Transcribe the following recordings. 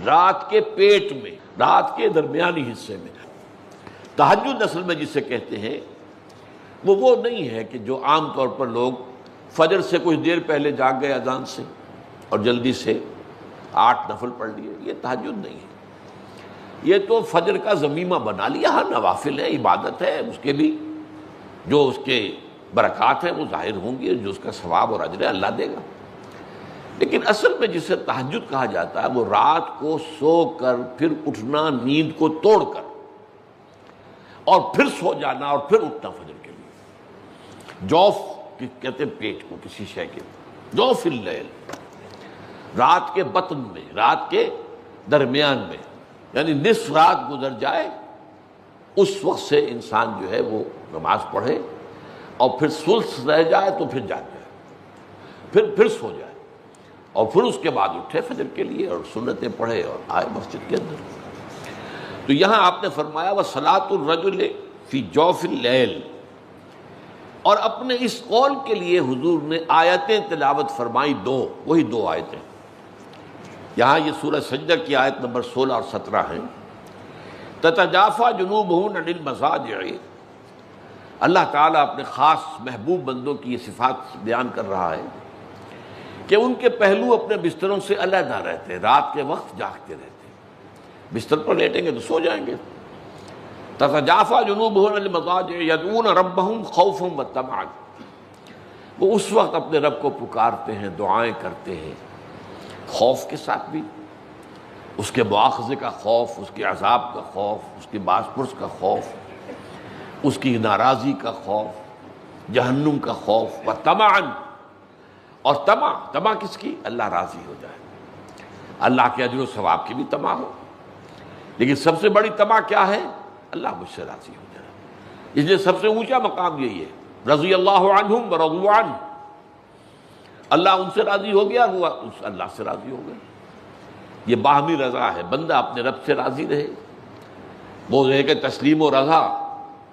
رات کے پیٹ میں، رات کے درمیانی حصے میں۔ تہجد اصل میں جسے کہتے ہیں وہ نہیں ہے کہ جو عام طور پر لوگ فجر سے کچھ دیر پہلے جاگ گئے اذان سے اور جلدی سے 8 نفل پڑھ لیے، یہ تہجد نہیں ہے۔ یہ تو فجر کا ضمیمہ بنا لیا، ہاں نوافل ہے، عبادت ہے، اس کے بھی جو اس کے برکات ہیں وہ ظاہر ہوں گی، جو اس کا ثواب اور اجر ہے اللہ دے گا۔ لیکن اصل میں جسے تہجد کہا جاتا ہے وہ رات کو سو کر پھر اٹھنا نیند کو توڑ کر اور پھر سو جانا اور پھر اٹھنا فجر کے لیے۔ جوف کہتے ہیں پیٹ کو کسی شے کے، جوف اللیل، رات کے بطن میں، رات کے درمیان میں، یعنی نصف رات گزر جائے اس وقت سے انسان جو ہے وہ نماز پڑھے اور پھر ثلث رہ جائے تو پھر جاگ جائے، پھر سو جائے اور پھر اس کے بعد اٹھے فجر کے لیے اور سنتیں پڑھے اور آئے مسجد کے اندر۔ تو یہاں آپ نے فرمایا وَصَلَاةُ الرَّجُلِ فِي جَوْفِ اللَّيْلِ، اور اپنے اس قول کے لیے حضور نے آیتیں تلاوت فرمائی وہی دو آیتیں۔ یہاں یہ سورہ سجدہ کی آیت نمبر 16 اور 17 ہیں۔ تتجافى جنوبهم عن المضاجع، اللہ تعالیٰ اپنے خاص محبوب بندوں کی یہ صفات بیان کر رہا ہے کہ ان کے پہلو اپنے بستروں سے علیحدہ رہتے ہیں، رات کے وقت جاگتے رہتے ہیں، بستر پر لیٹیں گے تو سو جائیں گے۔ تتجافى جنوبهم عن المضاجع يدعون ربهم خوفا وطمعا، وہ اس وقت اپنے رب کو پکارتے ہیں، دعائیں کرتے ہیں، خوف کے ساتھ بھی، اس کے مواخذے کا خوف، اس کے عذاب کا خوف، اس کی باز پرس کا خوف، اس کی ناراضی کا خوف، جہنم کا خوف، وطمعا، اور طمع کس کی؟ اللہ راضی ہو جائے، اللہ کے اجر و ثواب کی بھی طمع ہو، لیکن سب سے بڑی طمع کیا ہے؟ اللہ مجھ سے راضی ہو جائے۔ اس لیے سب سے اونچا مقام یہی ہے، رضی اللہ عنہم ورضوا عنہ، اللہ ان سے راضی ہو گیا، وہ اللہ سے راضی ہو گئے۔ یہ باہمی رضا ہے، بندہ اپنے رب سے راضی رہے، وہ رہے کہ تسلیم و رضا،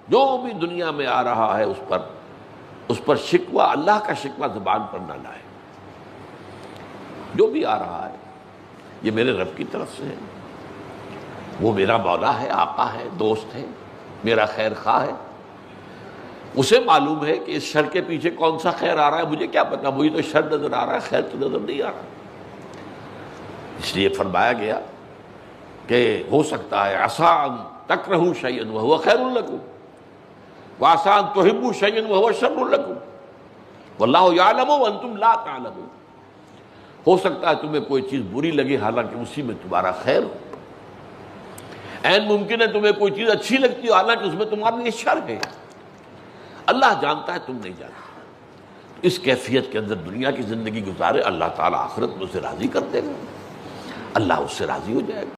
جو بھی دنیا میں آ رہا ہے اس پر شکوہ، اللہ کا شکوہ زبان پر نہ لائے۔ جو بھی آ رہا ہے یہ میرے رب کی طرف سے ہے، وہ میرا مولا ہے، آقا ہے، دوست ہے، میرا خیر خواہ ہے، اسے معلوم ہے کہ اس شر کے پیچھے کون سا خیر آ رہا ہے، مجھے کیا پتا، مجھے تو شر نظر آ رہا ہے، خیر تو نظر نہیں آ رہا۔ اس لیے فرمایا گیا کہ ہو سکتا ہے عسیٰ ان تکرہوا شیئا وہو خیر لکم وعسیٰ ان تحبوا شیئا وہو شر لکم واللہ یعلم وانتم لا تعلمون، ہو سکتا ہے تمہیں کوئی چیز بری لگے حالانکہ اسی میں تمہارا خیر ہو، عین ممکن ہے تمہیں کوئی چیز اچھی لگتی ہو حالانکہ اس میں تمہارے لیے شر ہے، اللہ جانتا ہے تم نہیں جانتے۔ اس کیفیت کے اندر دنیا کی زندگی گزارے، اللہ تعالیٰ آخرت میں اسے راضی کر دے گا، اللہ اس سے راضی ہو جائے گا۔